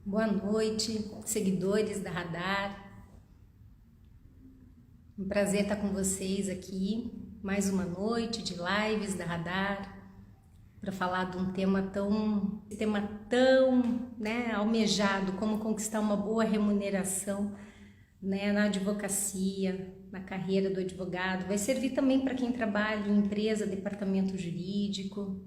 Boa noite, seguidores da Radar. Um prazer estar com vocês aqui. Mais uma noite de lives da Radar para falar de um tema tão, almejado como conquistar uma boa remuneração, na advocacia, na carreira do advogado. Vai servir também para quem trabalha em empresa, departamento jurídico,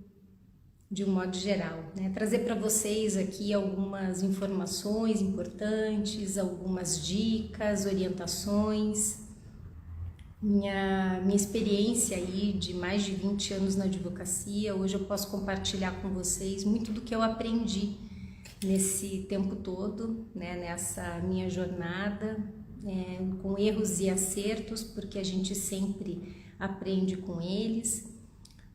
de um modo geral, trazer para vocês aqui algumas informações importantes, algumas dicas, orientações, minha experiência aí de mais de 20 anos na advocacia. Hoje eu posso compartilhar com vocês muito do que eu aprendi nesse tempo todo, nessa minha jornada, com erros e acertos, porque a gente sempre aprende com eles.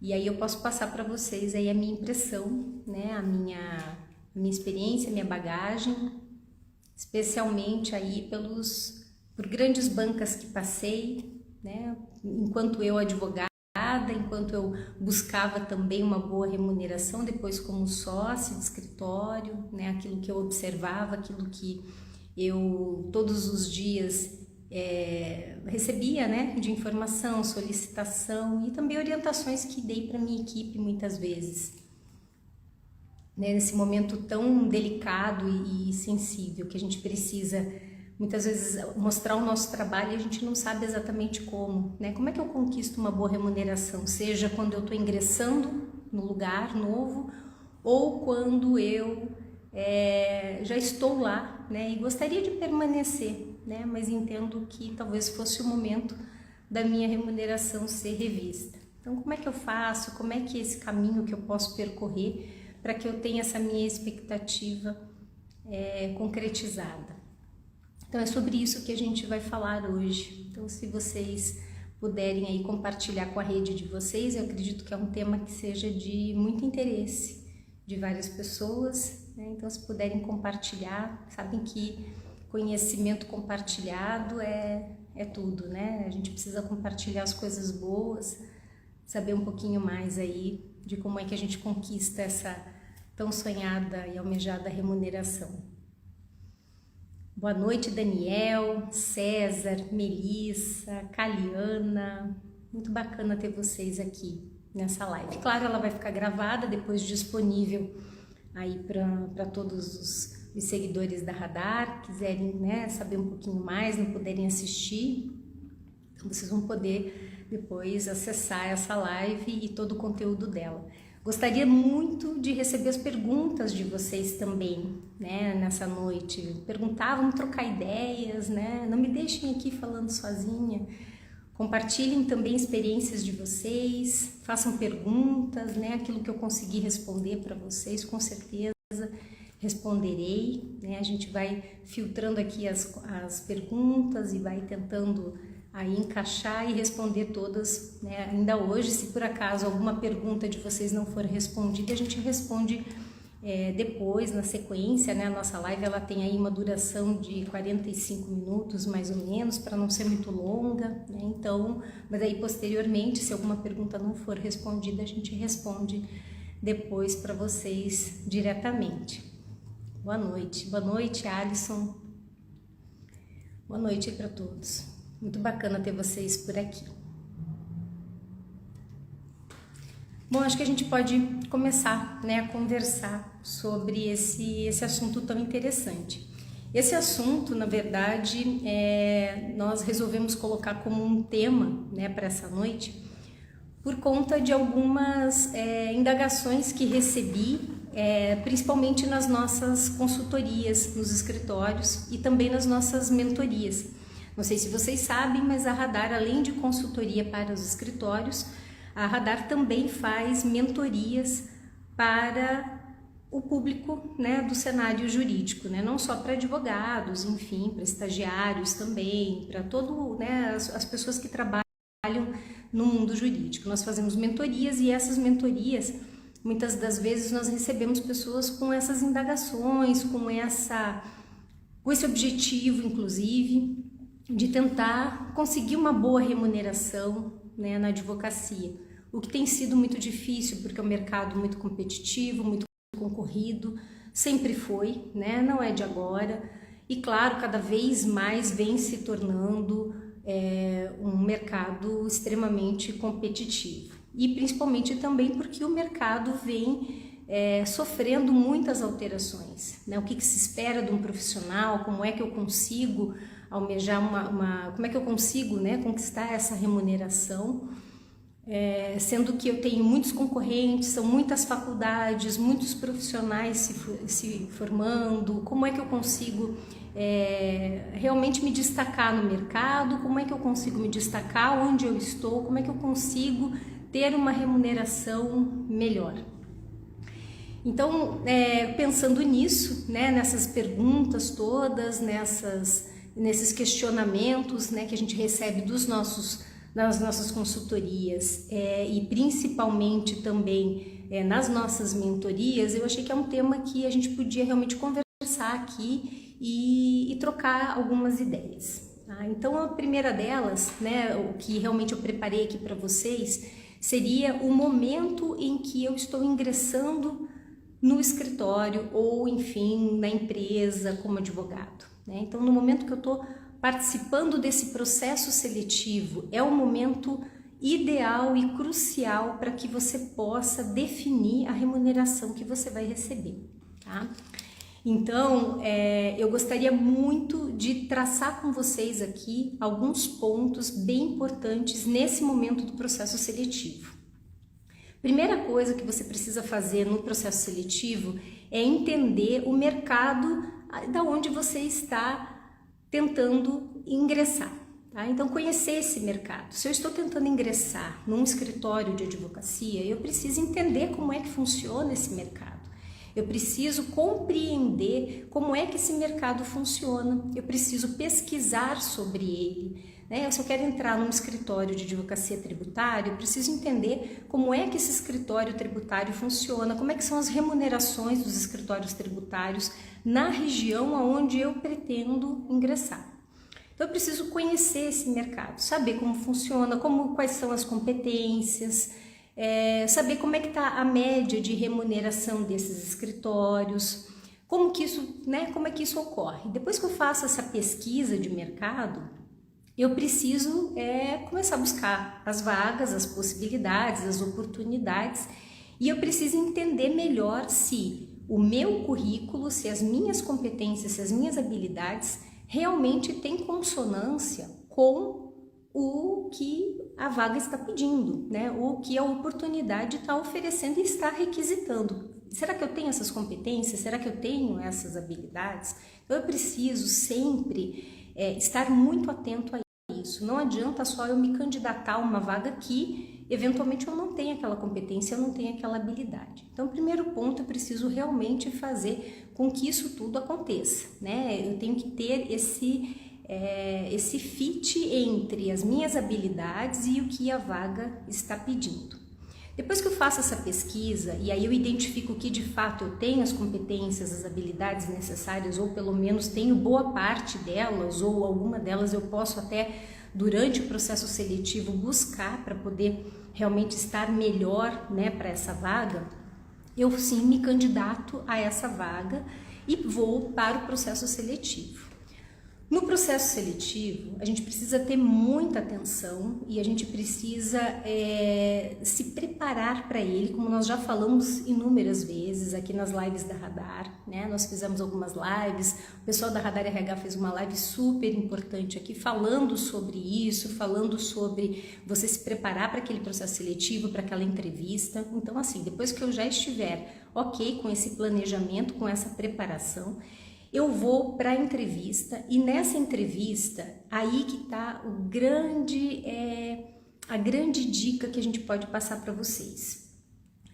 E aí eu posso passar para vocês aí a minha impressão, a minha experiência, a minha bagagem, especialmente aí por grandes bancas que passei, enquanto eu advogada, enquanto eu buscava também uma boa remuneração, depois como sócia de escritório, aquilo que eu observava, aquilo que eu todos os dias recebia, de informação, solicitação e também orientações que dei para minha equipe muitas vezes, nesse momento tão delicado e sensível que a gente precisa muitas vezes mostrar o nosso trabalho e a gente não sabe exatamente como, como é que eu conquisto uma boa remuneração, seja quando eu estou ingressando no lugar novo ou quando eu já estou lá, e gostaria de permanecer, mas entendo que talvez fosse o momento da minha remuneração ser revista. Então, como é que eu faço? Como é que é esse caminho que eu posso percorrer para que eu tenha essa minha expectativa concretizada? Então, é sobre isso que a gente vai falar hoje. Então, se vocês puderem aí compartilhar com a rede de vocês, eu acredito que é um tema que seja de muito interesse de várias pessoas, Então, se puderem compartilhar, sabem que conhecimento compartilhado é tudo, A gente precisa compartilhar as coisas boas, saber um pouquinho mais aí de como é que a gente conquista essa tão sonhada e almejada remuneração. Boa noite, Daniel, César, Melissa, Caliana. Muito bacana ter vocês aqui nessa live. Claro, ela vai ficar gravada, depois disponível aí para todos os seguidores da Radar, quiserem saber um pouquinho mais, não puderem assistir, então vocês vão poder depois acessar essa live e todo o conteúdo dela. Gostaria muito de receber as perguntas de vocês também, nessa noite. Perguntar, vamos trocar ideias, Não me deixem aqui falando sozinha. Compartilhem também experiências de vocês, façam perguntas, Aquilo que eu conseguir responder para vocês, com certeza responderei, A gente vai filtrando aqui as perguntas e vai tentando aí encaixar e responder todas, Ainda hoje, se por acaso alguma pergunta de vocês não for respondida, a gente responde depois, na sequência, A nossa live ela tem aí uma duração de 45 minutos, mais ou menos, para não ser muito longa, Então, mas aí posteriormente, se alguma pergunta não for respondida, a gente responde depois para vocês diretamente. Boa noite, Alisson. Boa noite para todos. Muito bacana ter vocês por aqui. Bom, acho que a gente pode começar, a conversar sobre esse assunto tão interessante. Esse assunto, na verdade, nós resolvemos colocar como um tema, para essa noite, por conta de algumas indagações que recebi, principalmente nas nossas consultorias, nos escritórios e também nas nossas mentorias. Não sei se vocês sabem, mas a Radar, além de consultoria para os escritórios, a Radar também faz mentorias para o público, do cenário jurídico, não só para advogados, enfim, para estagiários também, para todo, as pessoas que trabalham no mundo jurídico. Nós fazemos mentorias e essas mentorias, muitas das vezes nós recebemos pessoas com essas indagações, com esse objetivo, inclusive, de tentar conseguir uma boa remuneração, na advocacia, o que tem sido muito difícil porque é um mercado muito competitivo, muito concorrido, sempre foi, né? Não é de agora. E claro, cada vez mais vem se tornando um mercado extremamente competitivo. E principalmente também porque o mercado vem sofrendo muitas alterações, né? O que se espera de um profissional, como é que eu consigo almejar como é que eu consigo, né, conquistar essa remuneração, sendo que eu tenho muitos concorrentes, são muitas faculdades, muitos profissionais se formando, como é que eu consigo realmente me destacar no mercado, como é que eu consigo me destacar onde eu estou, como é que eu consigo ter uma remuneração melhor. Então, pensando nisso, né, nessas perguntas todas, nesses questionamentos, né, que a gente recebe nas nossas consultorias e principalmente também nas nossas mentorias, eu achei que é um tema que a gente podia realmente conversar aqui e trocar algumas ideias. Tá? Então, a primeira delas, né, o que realmente eu preparei aqui para vocês, seria o momento em que eu estou ingressando no escritório ou, enfim, na empresa como advogado, né? Então, no momento que eu estou participando desse processo seletivo, é o momento ideal e crucial para que você possa definir a remuneração que você vai receber, tá? Então, eu gostaria muito de traçar com vocês aqui alguns pontos bem importantes nesse momento do processo seletivo. Primeira coisa que você precisa fazer no processo seletivo é entender o mercado da onde você está tentando ingressar, tá? Então, conhecer esse mercado. Se eu estou tentando ingressar num escritório de advocacia, eu preciso entender como é que funciona esse mercado. Eu preciso compreender como é que esse mercado funciona. Eu preciso pesquisar sobre ele. Se eu quero entrar num escritório de advocacia tributária, eu preciso entender como é que esse escritório tributário funciona, como é que são as remunerações dos escritórios tributários na região aonde eu pretendo ingressar. Então, eu preciso conhecer esse mercado, saber como funciona, quais são as competências, saber como é que está a média de remuneração desses escritórios, como é que isso ocorre. Depois que eu faço essa pesquisa de mercado, eu preciso começar a buscar as vagas, as possibilidades, as oportunidades, e eu preciso entender melhor se o meu currículo, se as minhas competências, se as minhas habilidades realmente têm consonância com o que a vaga está pedindo, né? O que a oportunidade está oferecendo e está requisitando. Será que eu tenho essas competências? Será que eu tenho essas habilidades? Então, eu preciso sempre estar muito atento a isso. Não adianta só eu me candidatar a uma vaga que eventualmente eu não tenho aquela competência, eu não tenho aquela habilidade. Então, primeiro ponto, eu preciso realmente fazer com que isso tudo aconteça, né? Eu tenho que ter esse fit entre as minhas habilidades e o que a vaga está pedindo. Depois que eu faço essa pesquisa e aí eu identifico que de fato eu tenho as competências, as habilidades necessárias, ou pelo menos tenho boa parte delas, ou alguma delas eu posso até durante o processo seletivo buscar para poder realmente estar melhor, né, para essa vaga, eu sim me candidato a essa vaga e vou para o processo seletivo. No processo seletivo, a gente precisa ter muita atenção e a gente precisa se preparar para ele, como nós já falamos inúmeras vezes aqui nas lives da Radar, né? Nós fizemos algumas lives, o pessoal da Radar RH fez uma live super importante aqui falando sobre isso, falando sobre você se preparar para aquele processo seletivo, para aquela entrevista. Então, assim, depois que eu já estiver ok com esse planejamento, com essa preparação, eu vou para a entrevista e nessa entrevista, aí que está a grande dica que a gente pode passar para vocês.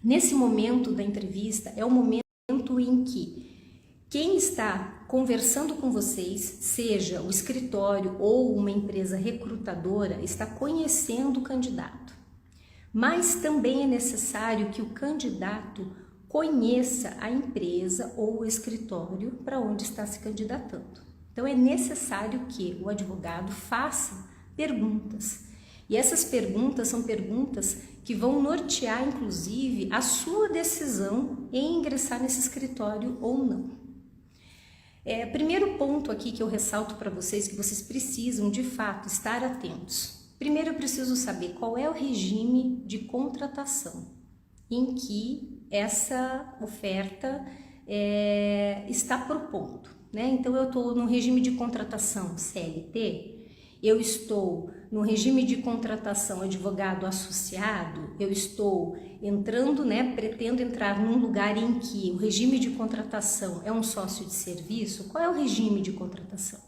Nesse momento da entrevista é o momento em que quem está conversando com vocês, seja o escritório ou uma empresa recrutadora, está conhecendo o candidato. Mas também é necessário que o candidato conheça a empresa ou o escritório para onde está se candidatando. Então, é necessário que o advogado faça perguntas. E essas perguntas são perguntas que vão nortear, inclusive, a sua decisão em ingressar nesse escritório ou não. Primeiro ponto aqui que eu ressalto para vocês, que vocês precisam, de fato, estar atentos. Primeiro eu preciso saber qual é o regime de contratação em que essa oferta está propondo, né? Então eu estou no regime de contratação CLT, eu estou no regime de contratação advogado associado, eu estou entrando, né, pretendo entrar num lugar em que o regime de contratação é um sócio de serviço. Qual é o regime de contratação?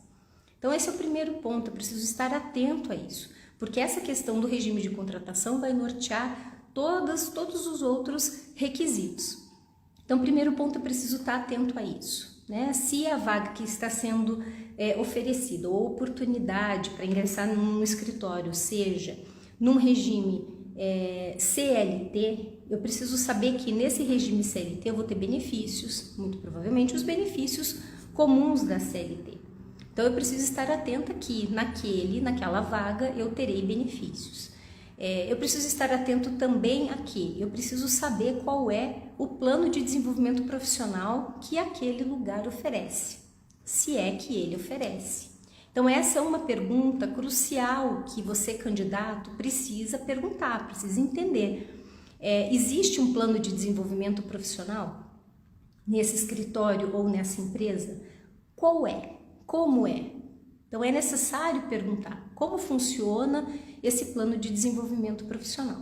Então esse é o primeiro ponto, eu preciso estar atento a isso, porque essa questão do regime de contratação vai nortear todos os outros requisitos. Então, primeiro ponto, eu preciso estar atento a isso, né? Se a vaga que está sendo oferecida, ou oportunidade para ingressar num escritório, seja num regime CLT, eu preciso saber que nesse regime CLT eu vou ter benefícios, muito provavelmente os benefícios comuns da CLT. Então, eu preciso estar atenta que naquela vaga eu terei benefícios. Eu preciso estar atento também aqui, eu preciso saber qual é o plano de desenvolvimento profissional que aquele lugar oferece, se é que ele oferece. Então essa é uma pergunta crucial que você, candidato, precisa perguntar, precisa entender. Existe um plano de desenvolvimento profissional nesse escritório ou nessa empresa? Qual é? Como é? Então é necessário perguntar como funciona esse plano de desenvolvimento profissional.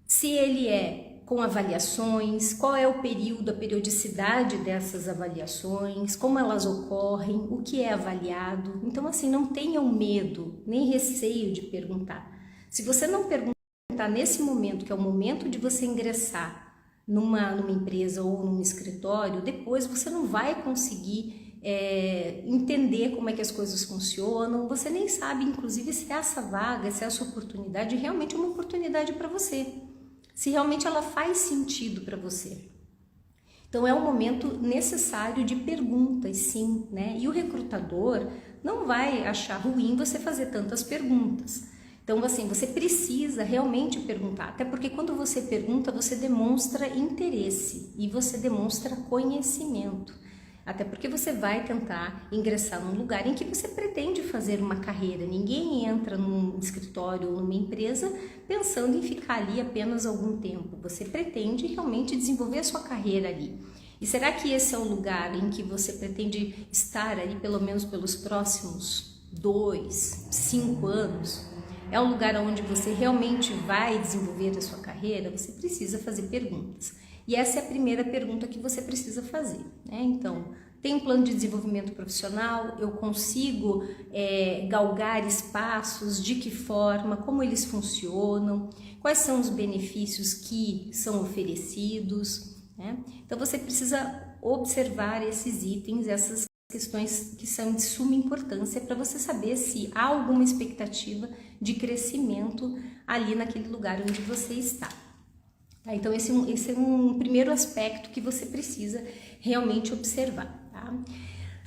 Se ele é com avaliações, qual é o período, a periodicidade dessas avaliações, como elas ocorrem, o que é avaliado. Então assim, não tenham medo, nem receio de perguntar. Se você não perguntar nesse momento, que é o momento de você ingressar numa empresa ou num escritório, depois você não vai conseguir entender como é que as coisas funcionam, você nem sabe, inclusive, se essa vaga, se essa oportunidade realmente é uma oportunidade para você, se realmente ela faz sentido para você. Então é um momento necessário de perguntas, sim, né? E o recrutador não vai achar ruim você fazer tantas perguntas. Então, assim, você precisa realmente perguntar, até porque quando você pergunta, você demonstra interesse e você demonstra conhecimento. Até porque você vai tentar ingressar num lugar em que você pretende fazer uma carreira. Ninguém entra num escritório ou numa empresa pensando em ficar ali apenas algum tempo. Você pretende realmente desenvolver a sua carreira ali. E será que esse é o lugar em que você pretende estar ali pelo menos pelos próximos 2, 5 anos? É um lugar onde você realmente vai desenvolver a sua carreira? Você precisa fazer perguntas. E essa é a primeira pergunta que você precisa fazer, né? Então, tem um plano de desenvolvimento profissional? Eu consigo galgar espaços? De que forma? Como eles funcionam? Quais são os benefícios que são oferecidos, né? Então, você precisa observar esses itens, essas questões que são de suma importância para você saber se há alguma expectativa de crescimento ali naquele lugar onde você está. Tá? Então esse é um primeiro aspecto que você precisa realmente observar. Tá?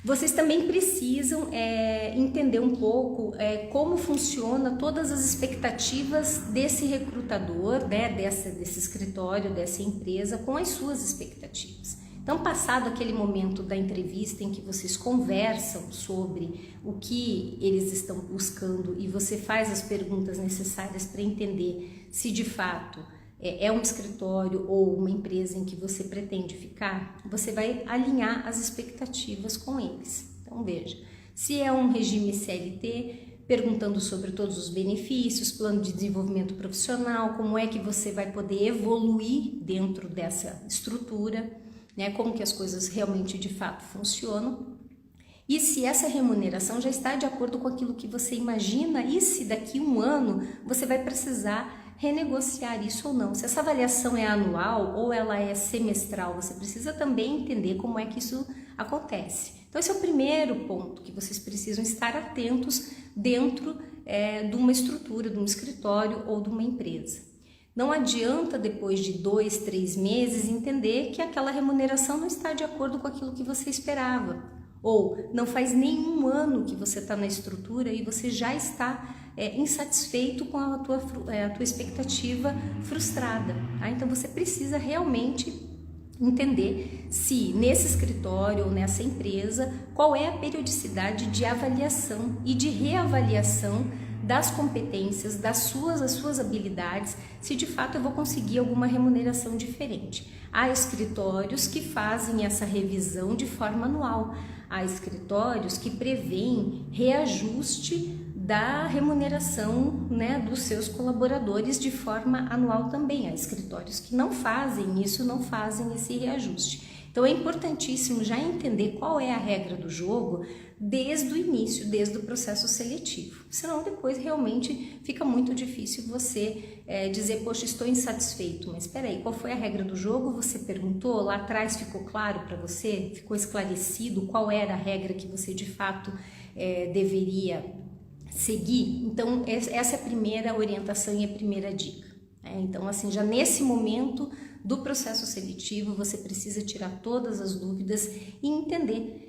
Vocês também precisam entender um pouco como funciona todas as expectativas desse recrutador, né, desse escritório, dessa empresa, com as suas expectativas. Então, passado aquele momento da entrevista em que vocês conversam sobre o que eles estão buscando e você faz as perguntas necessárias para entender se de fato é um escritório ou uma empresa em que você pretende ficar, você vai alinhar as expectativas com eles. Então, veja, se é um regime CLT, perguntando sobre todos os benefícios, plano de desenvolvimento profissional, como é que você vai poder evoluir dentro dessa estrutura, né, como que as coisas realmente de fato funcionam, e se essa remuneração já está de acordo com aquilo que você imagina e se daqui a um ano você vai precisar renegociar isso ou não. Se essa avaliação é anual ou ela é semestral, você precisa também entender como é que isso acontece. Então esse é o primeiro ponto que vocês precisam estar atentos dentro de uma estrutura, de um escritório ou de uma empresa. Não adianta depois de 2, 3 meses entender que aquela remuneração não está de acordo com aquilo que você esperava. Ou não faz nenhum ano que você está na estrutura e você já está insatisfeito com a tua expectativa frustrada. Tá? Então você precisa realmente entender se nesse escritório ou nessa empresa, qual é a periodicidade de avaliação e de reavaliação das competências, das suas habilidades, se de fato eu vou conseguir alguma remuneração diferente. Há escritórios que fazem essa revisão de forma anual, há escritórios que prevêem reajuste da remuneração, né, dos seus colaboradores de forma anual também. Há escritórios que não fazem isso, não fazem esse reajuste. Então é importantíssimo já entender qual é a regra do jogo desde o início, desde o processo seletivo. Senão depois realmente fica muito difícil você dizer, poxa, estou insatisfeito. Mas espera aí, qual foi a regra do jogo? Você perguntou, lá atrás ficou claro para você? Ficou esclarecido qual era a regra que você de fato deveria seguir? Então essa é a primeira orientação e a primeira dica. Então assim, já nesse momento do processo seletivo, você precisa tirar todas as dúvidas e entender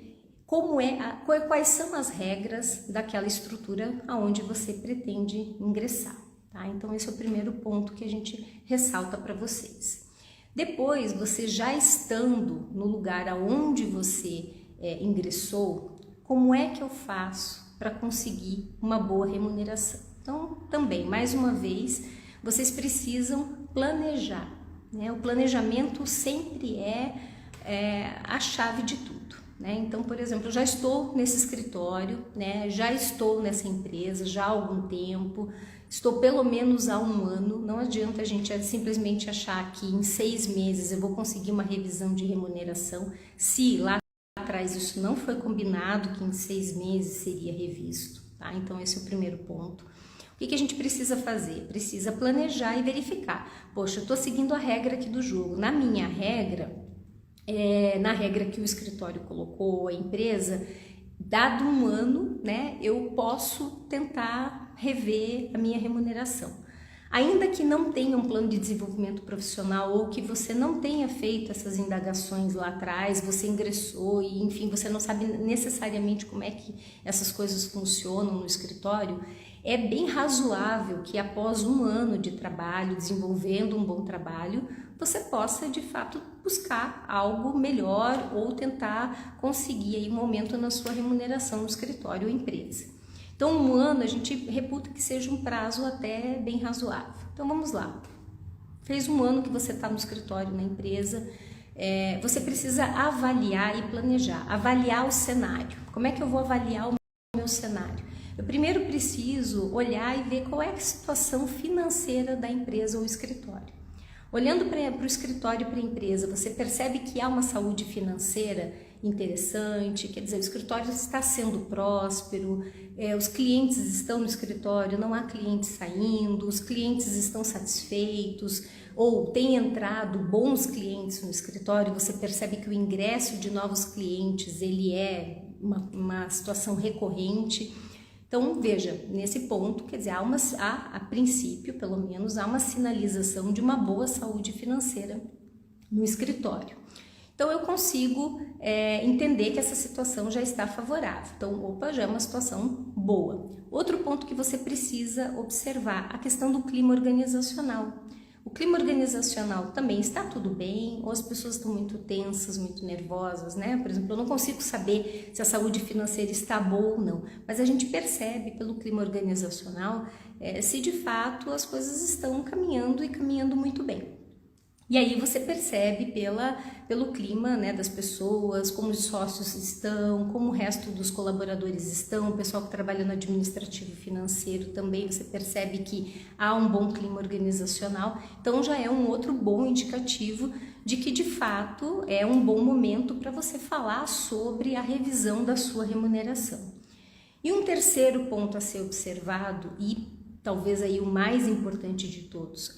quais são as regras daquela estrutura aonde você pretende ingressar. Tá? Então esse é o primeiro ponto que a gente ressalta para vocês. Depois, você já estando no lugar aonde você ingressou, como é que eu faço para conseguir uma boa remuneração? Então também, mais uma vez, vocês precisam planejar. O planejamento sempre é a chave de tudo. Então, por exemplo, eu já estou nesse escritório, já estou nessa empresa já há algum tempo, estou pelo menos há um ano. Não adianta a gente simplesmente achar que em 6 meses eu vou conseguir uma revisão de remuneração, se lá atrás isso não foi combinado, que em 6 meses seria revisto. Tá? Então esse é o primeiro ponto. O que a gente precisa fazer? Precisa planejar e verificar. Poxa, eu estou seguindo a regra aqui do jogo. Na minha regra, na regra que o escritório colocou, a empresa, dado um ano, eu posso tentar rever a minha remuneração. Ainda que não tenha um plano de desenvolvimento profissional ou que você não tenha feito essas indagações lá atrás, você ingressou e, enfim, você não sabe necessariamente como é que essas coisas funcionam no escritório, é bem razoável que após um ano de trabalho, desenvolvendo um bom trabalho, você possa de fato buscar algo melhor ou tentar conseguir aí um aumento na sua remuneração no escritório ou empresa. Então um ano a gente reputa que seja um prazo até bem razoável. Então vamos lá, fez um ano que você está no escritório, na empresa, você precisa avaliar e planejar, avaliar o cenário. Como é que eu vou avaliar o meu cenário? Eu primeiro preciso olhar e ver qual é a situação financeira da empresa ou escritório. Olhando para o escritório e para a empresa, você percebe que há uma saúde financeira interessante, quer dizer, o escritório está sendo próspero, os clientes estão no escritório, não há clientes saindo, os clientes estão satisfeitos, ou tem entrado bons clientes no escritório, você percebe que o ingresso de novos clientes ele é uma situação recorrente. Então veja, nesse ponto, quer dizer, a princípio, pelo menos, há uma sinalização de uma boa saúde financeira no escritório. Então eu consigo entender que essa situação já está favorável. Então, opa, já é uma situação boa. Outro ponto que você precisa observar, a questão do clima organizacional. O clima organizacional também está tudo bem, ou as pessoas estão muito tensas, muito nervosas, Por exemplo, eu não consigo saber se a saúde financeira está boa ou não, mas a gente percebe pelo clima organizacional se de fato as coisas estão caminhando e caminhando muito bem. E aí você percebe pelo clima das pessoas, como os sócios estão, como o resto dos colaboradores estão, o pessoal que trabalha no administrativo e financeiro também, você percebe que há um bom clima organizacional, então já é um outro bom indicativo de que de fato é um bom momento para você falar sobre a revisão da sua remuneração. E um terceiro ponto a ser observado, e talvez aí o mais importante de todos,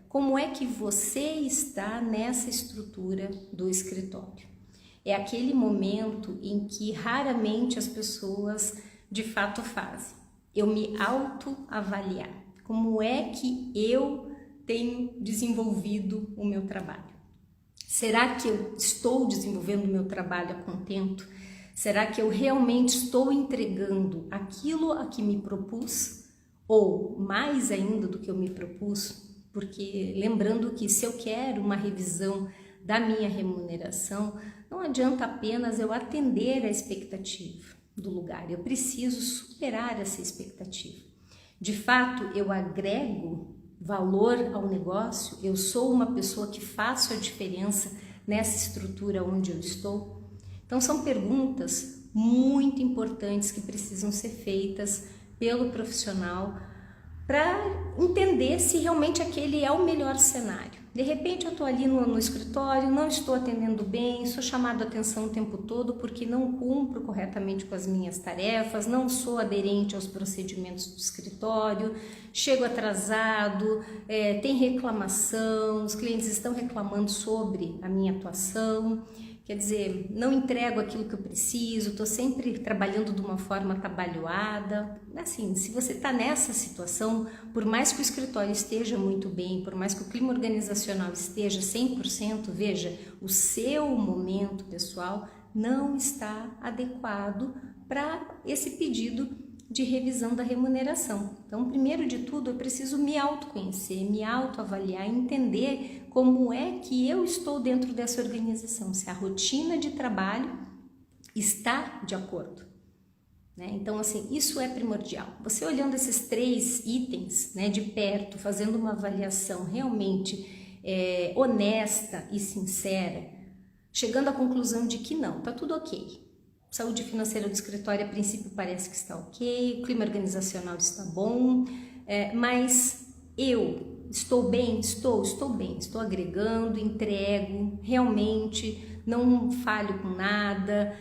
como é que você está nessa estrutura do escritório? É aquele momento em que raramente as pessoas de fato fazem. Eu me autoavaliar. Como é que eu tenho desenvolvido o meu trabalho? Será que eu estou desenvolvendo o meu trabalho a contento? Será que eu realmente estou entregando aquilo a que me propus? ou mais ainda do que eu me propus, porque lembrando que se eu quero uma revisão da minha remuneração, não adianta apenas eu atender a expectativa do lugar, eu preciso superar essa expectativa. De fato, eu agrego valor ao negócio, eu sou uma pessoa que faço a diferença nessa estrutura onde eu estou. Então são perguntas muito importantes que precisam ser feitas pelo profissional para entender se realmente aquele é o melhor cenário. De repente eu estou ali no escritório, não estou atendendo bem, sou chamado a atenção o tempo todo porque não cumpro corretamente com as minhas tarefas, não sou aderente aos procedimentos do escritório, chego atrasado, tem reclamação, os clientes estão reclamando sobre a minha atuação. Quer dizer, não entrego aquilo que eu preciso, estou sempre trabalhando de uma forma atabalhoada. Assim, se você está nessa situação, por mais que o escritório esteja muito bem, por mais que o clima organizacional esteja 100%, veja, o seu momento pessoal não está adequado para esse pedido de revisão da remuneração. Então, primeiro de tudo, eu preciso me autoconhecer, me autoavaliar, entender como é que eu estou dentro dessa organização, se a rotina de trabalho está de acordo, né? Então, assim, isso é primordial. Você olhando esses 3 itens, né, de perto, fazendo uma avaliação realmente honesta e sincera, chegando à conclusão de que não, tá tudo ok. Saúde financeira do escritório, a princípio, parece que está ok, o clima organizacional está bom, mas eu estou bem? Estou bem, estou agregando, entrego, realmente não falho com nada,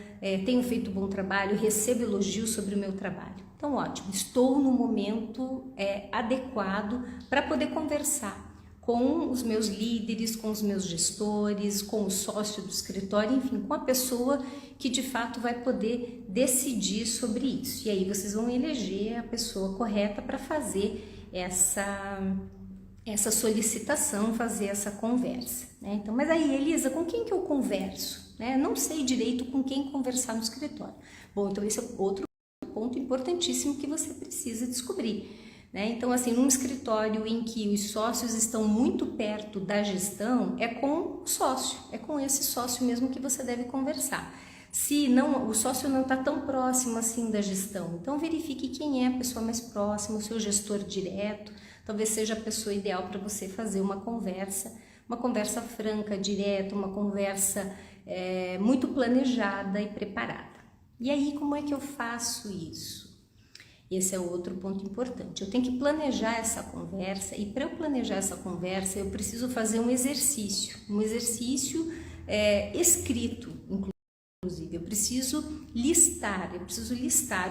tenho feito bom trabalho, recebo elogios sobre o meu trabalho. Então, ótimo, estou no momento adequado para poder conversar com os meus líderes, com os meus gestores, com o sócio do escritório, enfim, com a pessoa que de fato vai poder decidir sobre isso. E aí vocês vão eleger a pessoa correta para fazer essa solicitação, fazer essa conversa, né? Então, mas aí, Elisa, com quem que eu converso, né? Não sei direito com quem conversar no escritório. Bom, então esse é outro ponto importantíssimo que você precisa descobrir. Então, assim, num escritório em que os sócios estão muito perto da gestão, é com o sócio, é com esse sócio mesmo que você deve conversar. Se não, o sócio não está tão próximo assim da gestão, então verifique quem é a pessoa mais próxima, o seu gestor direto, talvez seja a pessoa ideal para você fazer uma conversa franca, direta, uma conversa muito planejada e preparada. E aí, como é que eu faço isso? Esse é outro ponto importante. Eu tenho que planejar essa conversa e para eu planejar essa conversa eu preciso fazer um exercício escrito, inclusive. Eu preciso listar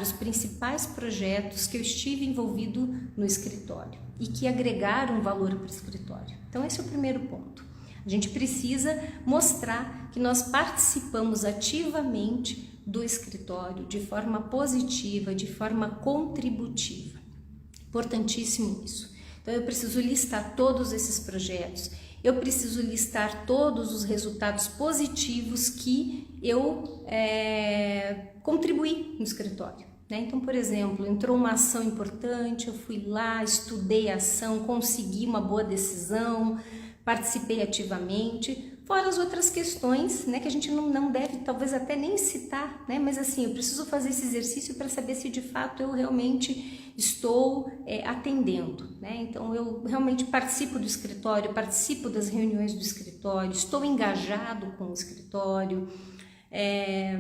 os principais projetos que eu estive envolvido no escritório e que agregaram valor para o escritório. Então esse é o primeiro ponto. A gente precisa mostrar que nós participamos ativamente do escritório de forma positiva, de forma contributiva. Importantíssimo isso. Então eu preciso listar todos esses projetos, eu preciso listar todos os resultados positivos que eu contribuí no escritório, né? Então, por exemplo, entrou uma ação importante, eu fui lá, estudei a ação, consegui uma boa decisão, participei ativamente, fora as outras questões, né, que a gente não deve talvez até nem citar, né, mas assim, eu preciso fazer esse exercício para saber se de fato eu realmente estou atendendo, né? Então eu realmente participo do escritório, participo das reuniões do escritório, estou engajado com o escritório,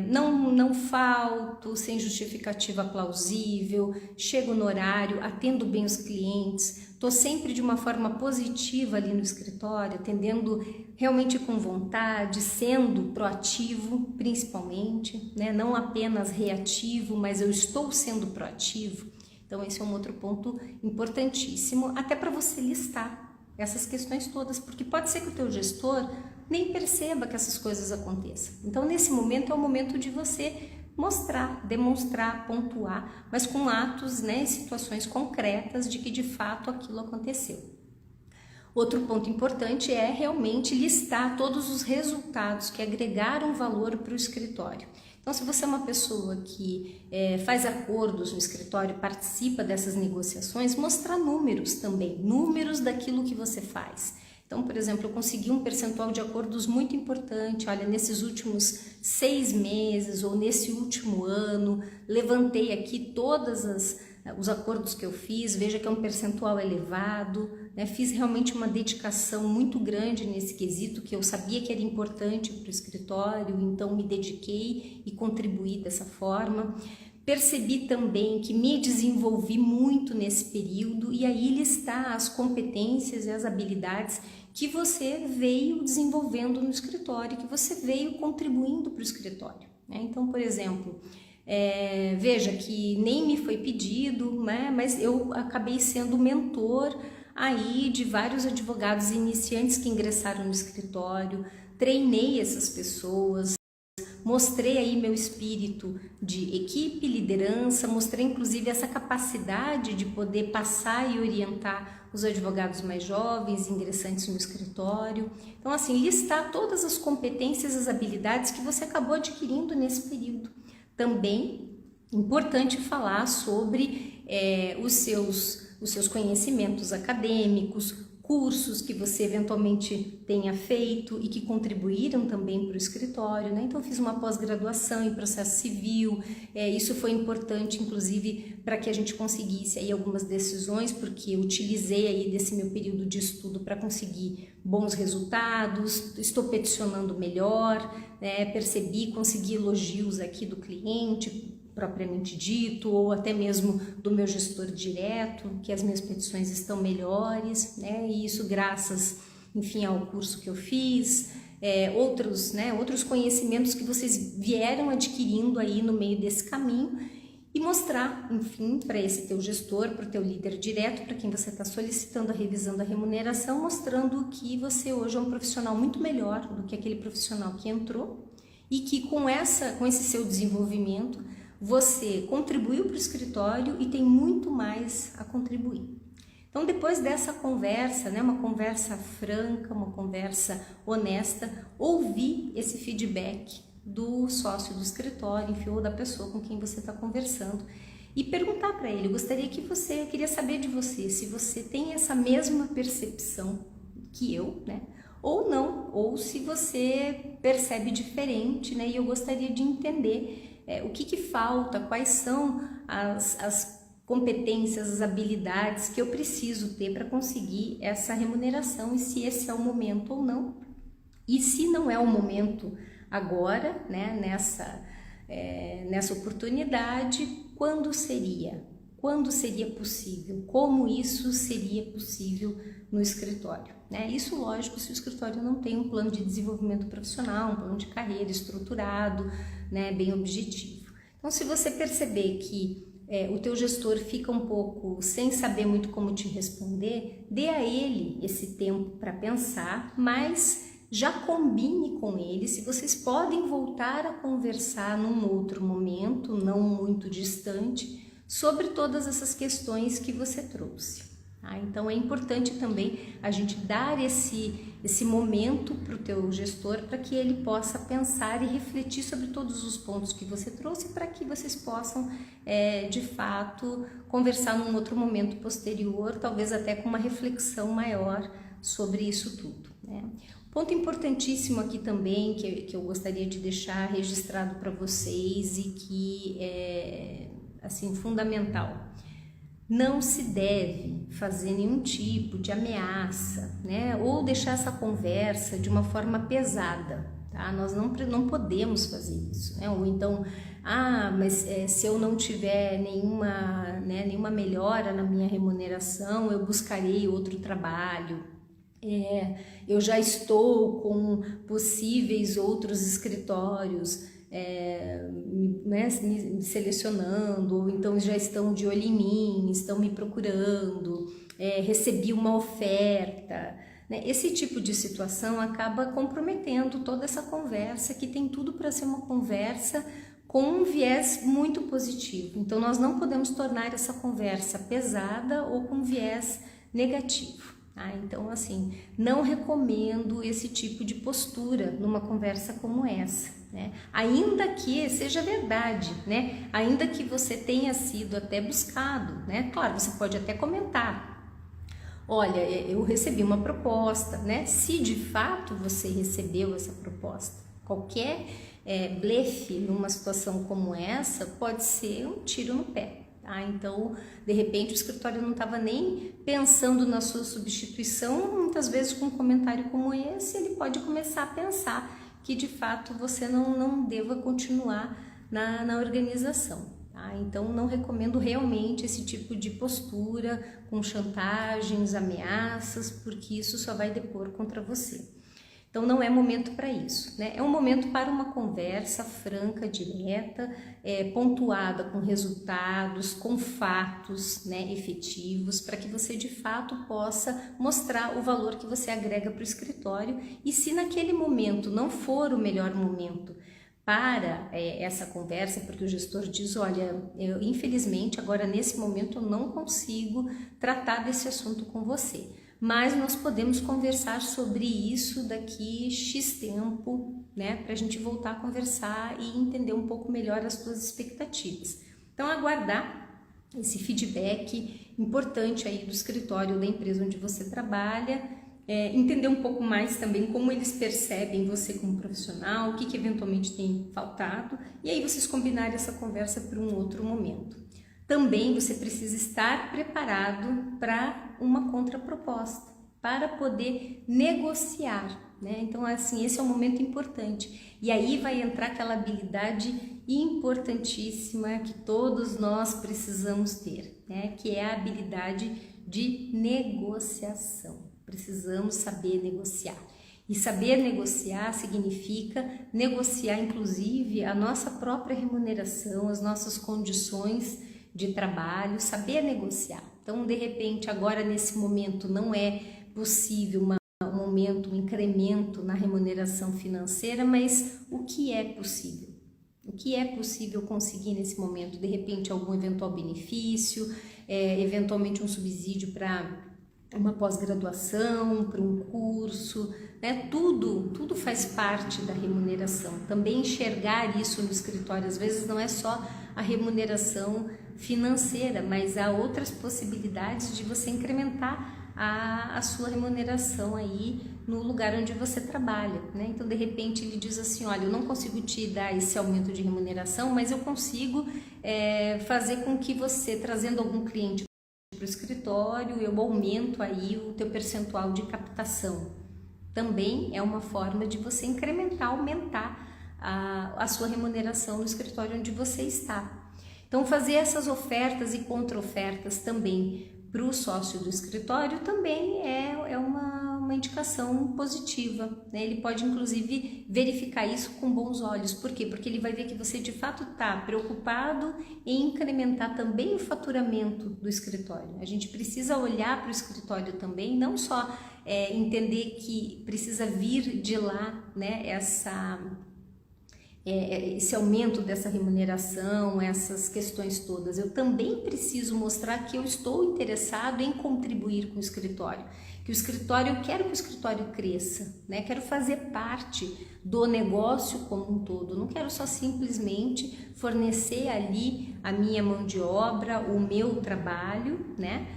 não falto sem justificativa plausível, chego no horário, atendo bem os clientes, estou sempre de uma forma positiva ali no escritório, atendendo realmente com vontade, sendo proativo principalmente, né? Não apenas reativo, mas eu estou sendo proativo. Então esse é um outro ponto importantíssimo, até para você listar essas questões todas, porque pode ser que o teu gestor nem perceba que essas coisas aconteçam. Então nesse momento é o momento de você mostrar, demonstrar, pontuar, mas com atos, né, e situações concretas de que de fato aquilo aconteceu. Outro ponto importante é realmente listar todos os resultados que agregaram valor para o escritório. Então, se você é uma pessoa que faz acordos no escritório, participa dessas negociações, mostrar números também, números daquilo que você faz. Então, por exemplo, eu consegui um percentual de acordos muito importante, olha, nesses últimos 6 meses ou nesse último ano, levantei aqui os acordos que eu fiz, veja que é um percentual elevado, né? Fiz realmente uma dedicação muito grande nesse quesito, que eu sabia que era importante para o escritório, então me dediquei e contribuí dessa forma. Percebi também que me desenvolvi muito nesse período e aí listar as competências e as habilidades que você veio desenvolvendo no escritório, que você veio contribuindo para o escritório, né? Então, por exemplo, veja que nem me foi pedido, né, mas eu acabei sendo mentor aí de vários advogados iniciantes que ingressaram no escritório, treinei essas pessoas, mostrei aí meu espírito de equipe, liderança, mostrei inclusive essa capacidade de poder passar e orientar os advogados mais jovens, ingressantes no escritório. Então, assim, listar todas as competências, as habilidades que você acabou adquirindo nesse período. Também importante falar sobre os seus conhecimentos acadêmicos, cursos que você eventualmente tenha feito e que contribuíram também para o escritório, né? Então, fiz uma pós-graduação em processo civil, isso foi importante, inclusive, para que a gente conseguisse aí algumas decisões, porque eu utilizei aí desse meu período de estudo para conseguir bons resultados, estou peticionando melhor, né? Percebi, consegui elogios aqui do cliente, propriamente dito, ou até mesmo do meu gestor direto, que as minhas petições estão melhores, né? E isso graças, enfim, ao curso que eu fiz, outros conhecimentos que vocês vieram adquirindo aí no meio desse caminho e mostrar, enfim, para esse teu gestor, para o teu líder direto, para quem você está solicitando a revisão da remuneração, mostrando que você hoje é um profissional muito melhor do que aquele profissional que entrou e que com esse seu desenvolvimento você contribuiu para o escritório e tem muito mais a contribuir. Então, depois dessa conversa, né, uma conversa franca, uma conversa honesta, ouvir esse feedback do sócio do escritório, enfim, ou da pessoa com quem você está conversando e perguntar para ele, eu queria saber de você, se você tem essa mesma percepção que eu, né, ou não, ou se você percebe diferente, né, e eu gostaria de entender o que falta, quais são as competências, as habilidades que eu preciso ter para conseguir essa remuneração e se esse é o momento ou não. E se não é o momento agora, né, nessa oportunidade, quando seria? Quando seria possível? Como isso seria possível no escritório? Né? Isso, lógico, se o escritório não tem um plano de desenvolvimento profissional, um plano de carreira estruturado, né, bem objetivo. Então, se você perceber que o teu gestor fica um pouco sem saber muito como te responder, dê a ele esse tempo para pensar, mas já combine com ele se vocês podem voltar a conversar num outro momento, não muito distante, sobre todas essas questões que você trouxe. Tá? Então, é importante também a gente dar esse momento para o teu gestor para que ele possa pensar e refletir sobre todos os pontos que você trouxe para que vocês possam, de fato, conversar num outro momento posterior, talvez até com uma reflexão maior sobre isso tudo, né? Ponto importantíssimo aqui também que eu gostaria de deixar registrado para vocês e que é assim fundamental. Não se deve fazer nenhum tipo de ameaça, né? Ou deixar essa conversa de uma forma pesada, tá? Nós não podemos fazer isso, né? Ou então, mas se eu não tiver nenhuma melhora na minha remuneração, eu buscarei outro trabalho. Eu já estou com possíveis outros escritórios me selecionando, ou então já estão de olho em mim, estão me procurando, recebi uma oferta, né? Esse tipo de situação acaba comprometendo toda essa conversa, que tem tudo para ser uma conversa com um viés muito positivo. Então, nós não podemos tornar essa conversa pesada ou com viés negativo. Então, assim, não recomendo esse tipo de postura numa conversa como essa. né? Ainda que seja verdade, né? Ainda que você tenha sido até buscado, né? Claro, você pode até comentar: olha, eu recebi uma proposta, né? Se de fato você recebeu essa proposta, qualquer blefe numa situação como essa pode ser um tiro no pé. Ah, então, de repente, o escritório não estava nem pensando na sua substituição. Muitas vezes, com um comentário como esse, ele pode começar a pensar que, de fato, você não deva continuar na organização. Tá? Então, não recomendo realmente esse tipo de postura, com chantagens, ameaças, porque isso só vai depor contra você. Então, não é momento para isso, né? É um momento para uma conversa franca, direta, pontuada com resultados, com fatos, né, efetivos, para que você de fato possa mostrar o valor que você agrega para o escritório. E se naquele momento não for o melhor momento para essa conversa, porque o gestor diz: olha, infelizmente agora nesse momento eu não consigo tratar desse assunto com você, mas nós podemos conversar sobre isso daqui X tempo, né, para a gente voltar a conversar e entender um pouco melhor as suas expectativas. Então, aguardar esse feedback importante aí do escritório, da empresa onde você trabalha, entender um pouco mais também como eles percebem você como profissional, o que eventualmente tem faltado, e aí vocês combinarem essa conversa para um outro momento. Também você precisa estar preparado para uma contraproposta, para poder negociar, né? Então, assim, esse é um momento importante. E aí vai entrar aquela habilidade importantíssima que todos nós precisamos ter, né? Que é a habilidade de negociação. Precisamos saber negociar. E saber negociar significa negociar, inclusive, a nossa própria remuneração, as nossas condições de trabalho, saber negociar. Então, de repente, agora nesse momento não é possível um incremento na remuneração financeira, mas o que é possível? O que é possível conseguir nesse momento? De repente, algum eventual benefício, eventualmente um subsídio para uma pós-graduação, para um curso, né? Tudo faz parte da remuneração. Também enxergar isso no escritório, às vezes não é só a remuneração financeira, mas há outras possibilidades de você incrementar a sua remuneração aí no lugar onde você trabalha, né? Então, de repente, ele diz assim: olha, eu não consigo te dar esse aumento de remuneração, mas eu consigo fazer com que você, trazendo algum cliente para o escritório, eu aumento aí o teu percentual de captação. Também é uma forma de você incrementar, aumentar a sua remuneração no escritório onde você está. Então, fazer essas ofertas e contra-ofertas também para o sócio do escritório também é uma indicação positiva, né? Ele pode, inclusive, verificar isso com bons olhos. Por quê? Porque ele vai ver que você, de fato, está preocupado em incrementar também o faturamento do escritório. A gente precisa olhar para o escritório também, não só entender que precisa vir de lá, né, esse aumento dessa remuneração, essas questões todas. Eu também preciso mostrar que eu estou interessado em contribuir com o escritório, que o escritório, eu quero que o escritório cresça, né? Quero fazer parte do negócio como um todo, não quero só simplesmente fornecer ali a minha mão de obra, o meu trabalho, né?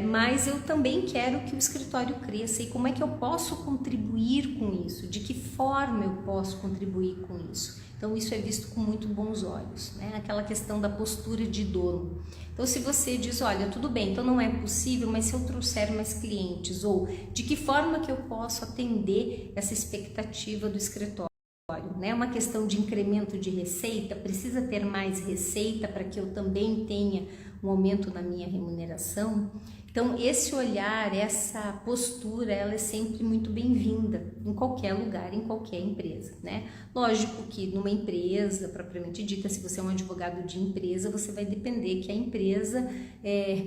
Mas eu também quero que o escritório cresça. E como é que eu posso contribuir com isso? De que forma eu posso contribuir com isso? Então, isso é visto com muito bons olhos, né? Aquela questão da postura de dono. Então, se você diz: olha, tudo bem, então não é possível, mas se eu trouxer mais clientes, ou de que forma que eu posso atender essa expectativa do escritório? Né? Uma questão de incremento de receita, precisa ter mais receita para que eu também tenha um aumento na minha remuneração. Então, esse olhar, essa postura, ela é sempre muito bem-vinda em qualquer lugar, em qualquer empresa, né? Lógico que numa empresa propriamente dita, se você é um advogado de empresa, você vai depender que a empresa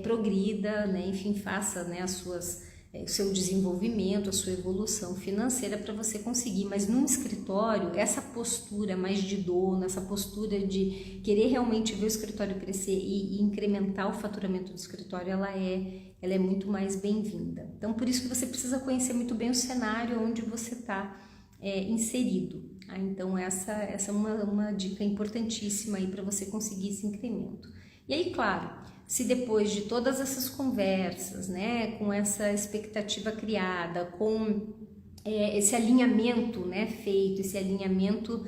progrida, né? Enfim, faça, né, o seu desenvolvimento, a sua evolução financeira para você conseguir. Mas num escritório, essa postura mais de dono, essa postura de querer realmente ver o escritório crescer e incrementar o faturamento do escritório, ela é muito mais bem-vinda. Então, por isso que você precisa conhecer muito bem o cenário onde você está inserido. Então essa é uma dica importantíssima aí para você conseguir esse incremento. E aí, claro, se depois de todas essas conversas, né, com essa expectativa criada, com esse alinhamento, né, feito, esse alinhamento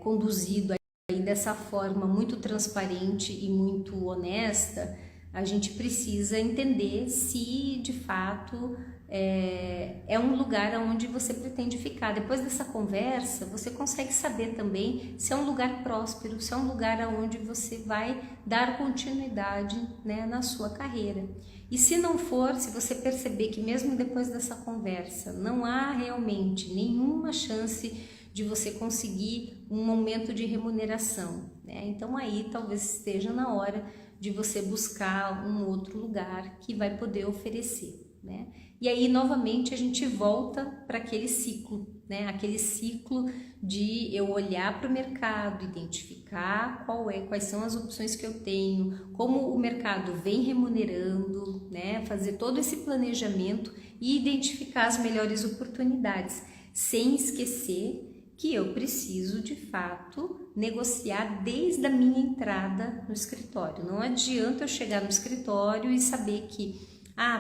conduzido aí dessa forma muito transparente e muito honesta, a gente precisa entender se de fato é um lugar onde você pretende ficar. Depois dessa conversa, você consegue saber também se é um lugar próspero, se é um lugar onde você vai dar continuidade, né, na sua carreira. E se não for, se você perceber que mesmo depois dessa conversa não há realmente nenhuma chance de você conseguir um aumento de remuneração, né, então aí talvez esteja na hora de você buscar um outro lugar que vai poder oferecer, né? E aí novamente a gente volta para aquele ciclo, né? Aquele ciclo de eu olhar para o mercado, identificar quais são as opções que eu tenho, como o mercado vem remunerando, né? Fazer todo esse planejamento e identificar as melhores oportunidades, sem esquecer que eu preciso de fato negociar desde a minha entrada no escritório. Não adianta eu chegar no escritório e saber que,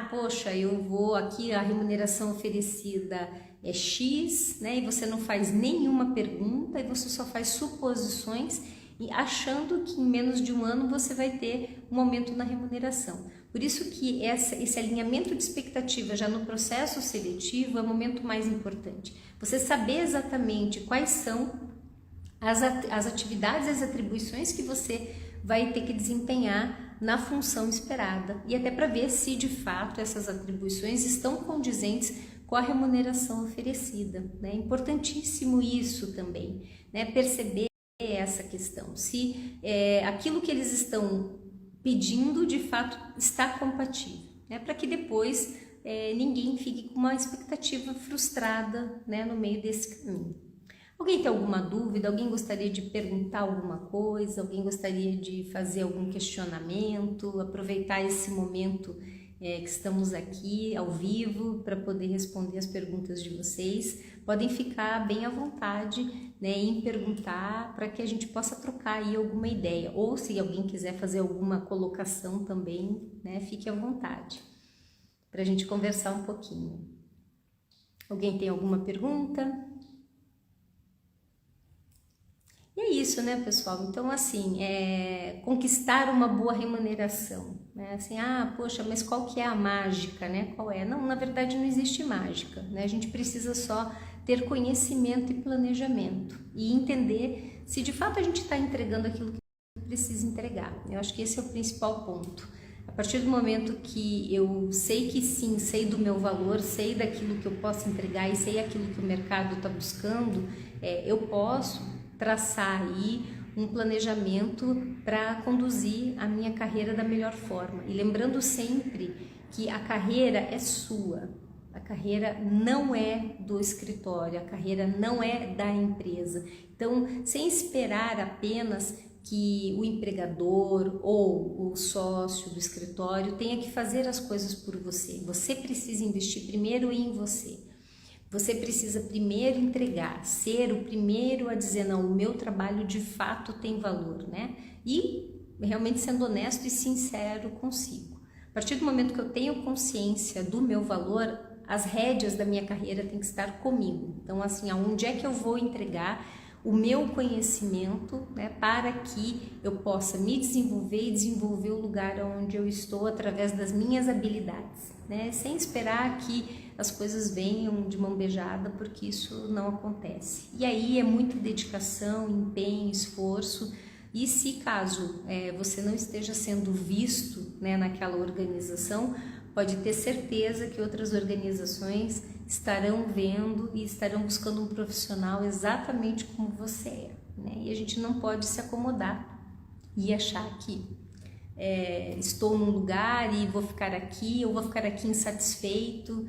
poxa, eu vou aqui, a remuneração oferecida é X, né? E você não faz nenhuma pergunta e você só faz suposições e achando que em menos de um ano você vai ter um aumento na remuneração. Por isso que esse alinhamento de expectativa já no processo seletivo é o momento mais importante. Você saber exatamente quais são as atividades, as atribuições que você vai ter que desempenhar na função esperada e até para ver se de fato essas atribuições estão condizentes com a remuneração oferecida, né? É importantíssimo isso também, né? Perceber essa questão, se aquilo que eles estão pedindo de fato está compatível, né? Para que depois ninguém fique com uma expectativa frustrada, né, no meio desse caminho. Alguém tem alguma dúvida? Alguém gostaria de perguntar alguma coisa? Alguém gostaria de fazer algum questionamento? Aproveitar esse momento que estamos aqui ao vivo para poder responder as perguntas de vocês. Podem ficar bem à vontade, né, em perguntar para que a gente possa trocar aí alguma ideia. Ou se alguém quiser fazer alguma colocação também, né, fique à vontade para a gente conversar um pouquinho. Alguém tem alguma pergunta? E é isso, né, pessoal? Então, assim, conquistar uma boa remuneração, né? Assim, poxa, mas qual que é a mágica, né? Qual é? Não, na verdade não existe mágica, né? A gente precisa só ter conhecimento e planejamento e entender se de fato a gente está entregando aquilo que precisa entregar. Eu acho que esse é o principal ponto. A partir do momento que eu sei que sim, sei do meu valor, sei daquilo que eu posso entregar e sei aquilo que o mercado está buscando, eu posso traçar aí um planejamento para conduzir a minha carreira da melhor forma. E lembrando sempre que a carreira é sua, a carreira não é do escritório, a carreira não é da empresa. Então, sem esperar apenas que o empregador ou o sócio do escritório tenha que fazer as coisas por você. Você precisa investir primeiro em você. Você precisa primeiro entregar, ser o primeiro a dizer, não, o meu trabalho de fato tem valor, né? E realmente sendo honesto e sincero consigo. A partir do momento que eu tenho consciência do meu valor, as rédeas da minha carreira têm que estar comigo. Então, assim, aonde é que eu vou entregar o meu conhecimento, né, para que eu possa me desenvolver e desenvolver o lugar onde eu estou através das minhas habilidades, né, sem esperar que as coisas venham de mão beijada, porque isso não acontece. E aí é muita dedicação, empenho, esforço, e se caso você não esteja sendo visto, né, naquela organização, pode ter certeza que outras organizações estarão vendo e estarão buscando um profissional exatamente como você é, né? E a gente não pode se acomodar e achar que estou num lugar e vou ficar aqui, ou vou ficar aqui insatisfeito,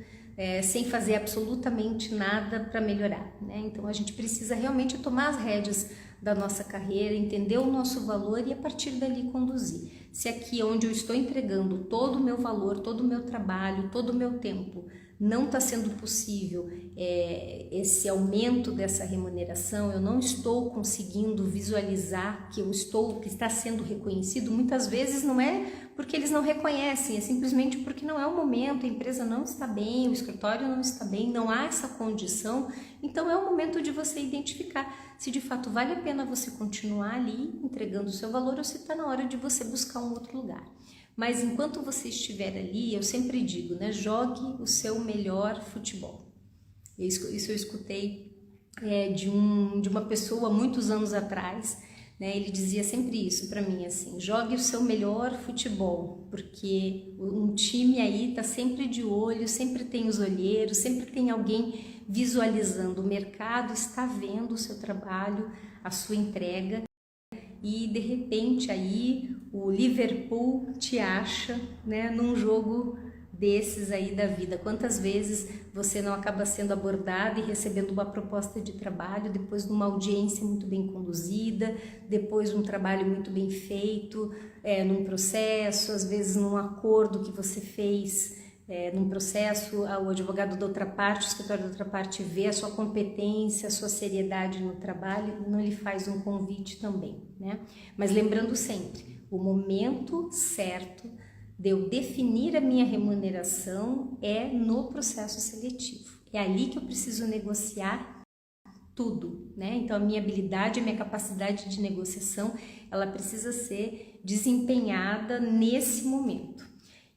sem fazer absolutamente nada para melhorar, né? Então a gente precisa realmente tomar as rédeas da nossa carreira, entender o nosso valor e a partir dali conduzir. Se aqui onde eu estou entregando todo o meu valor, todo o meu trabalho, todo o meu tempo não está sendo possível esse aumento dessa remuneração, eu não estou conseguindo visualizar que que está sendo reconhecido, muitas vezes não é porque eles não reconhecem, é simplesmente porque não é o momento, a empresa não está bem, o escritório não está bem, não há essa condição, então é o momento de você identificar se de fato vale a pena você continuar ali entregando o seu valor ou se está na hora de você buscar um outro lugar. Mas enquanto você estiver ali, eu sempre digo, né, jogue o seu melhor futebol. Isso eu escutei de uma pessoa muitos anos atrás, né, ele dizia sempre isso para mim, assim, jogue o seu melhor futebol, porque um time aí está sempre de olho, sempre tem os olheiros, sempre tem alguém visualizando, o mercado está vendo o seu trabalho, a sua entrega, e de repente aí o Liverpool te acha, né, num jogo desses aí da vida. Quantas vezes você não acaba sendo abordado e recebendo uma proposta de trabalho depois de uma audiência muito bem conduzida, depois de um trabalho muito bem feito, num processo, às vezes num acordo que você fez num processo, o advogado da outra parte, o escritório da outra parte vê a sua competência, a sua seriedade no trabalho, não lhe faz um convite também, né? Mas lembrando sempre, o momento certo de eu definir a minha remuneração é no processo seletivo. É ali que eu preciso negociar tudo, né? Então a minha habilidade, a minha capacidade de negociação, ela precisa ser desempenhada nesse momento.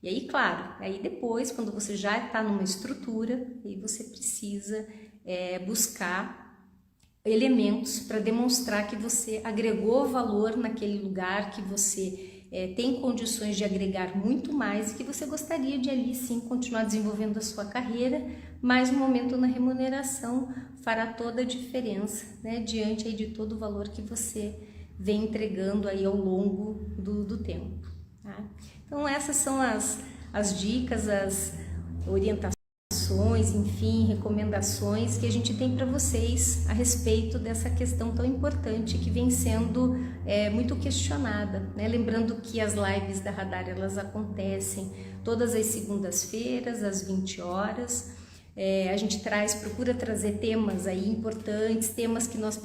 E aí, claro, aí depois, quando você já está numa estrutura, aí você precisa buscar elementos para demonstrar que você agregou valor naquele lugar, que você tem condições de agregar muito mais e que você gostaria de ali sim continuar desenvolvendo a sua carreira, mas o momento na remuneração fará toda a diferença, né, diante aí de todo o valor que você vem entregando aí ao longo do tempo. Tá? Então essas são as dicas, as orientações, enfim, recomendações que a gente tem para vocês a respeito dessa questão tão importante que vem sendo muito questionada, né? Lembrando que as lives da Radar, elas acontecem todas as segundas-feiras, às 20 horas. A gente procura trazer temas aí importantes, temas que nós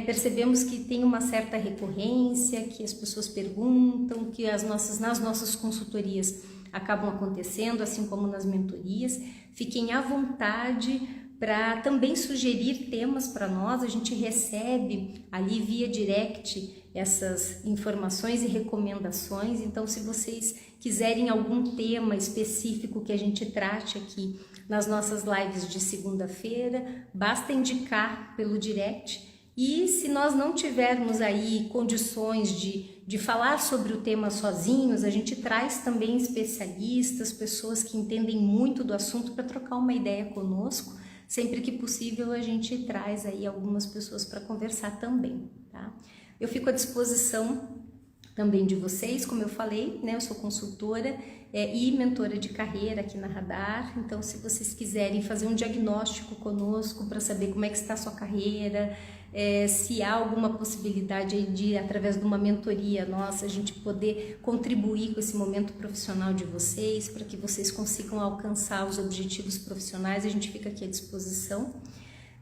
percebemos que tem uma certa recorrência, que as pessoas perguntam, que nas nossas consultorias acabam acontecendo, assim como nas mentorias. Fiquem à vontade para também sugerir temas para nós, a gente recebe ali via direct essas informações e recomendações, então se vocês quiserem algum tema específico que a gente trate aqui nas nossas lives de segunda-feira, basta indicar pelo direct, e se nós não tivermos aí condições de falar sobre o tema sozinhos, a gente traz também especialistas, pessoas que entendem muito do assunto para trocar uma ideia conosco. Sempre que possível a gente traz aí algumas pessoas para conversar também, tá? Eu fico à disposição também de vocês, como eu falei, né? Eu sou consultora e mentora de carreira aqui na Radar, então se vocês quiserem fazer um diagnóstico conosco para saber como é que está a sua carreira, se há alguma possibilidade de, através de uma mentoria nossa, a gente poder contribuir com esse momento profissional de vocês, para que vocês consigam alcançar os objetivos profissionais, a gente fica aqui à disposição.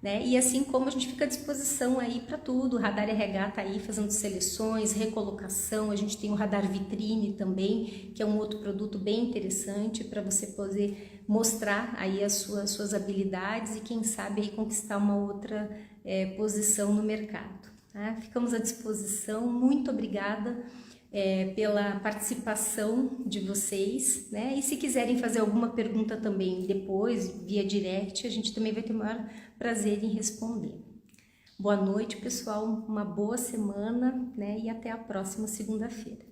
Né? E assim como a gente fica à disposição aí para tudo, o Radar RH está aí fazendo seleções, recolocação, a gente tem o Radar Vitrine também, que é um outro produto bem interessante para você poder mostrar aí as suas habilidades e quem sabe aí conquistar uma outra posição no mercado. Tá? Ficamos à disposição, muito obrigada pela participação de vocês, né? E se quiserem fazer alguma pergunta também depois, via direct, a gente também vai ter o maior prazer em responder. Boa noite, pessoal, uma boa semana, né? E até a próxima segunda-feira.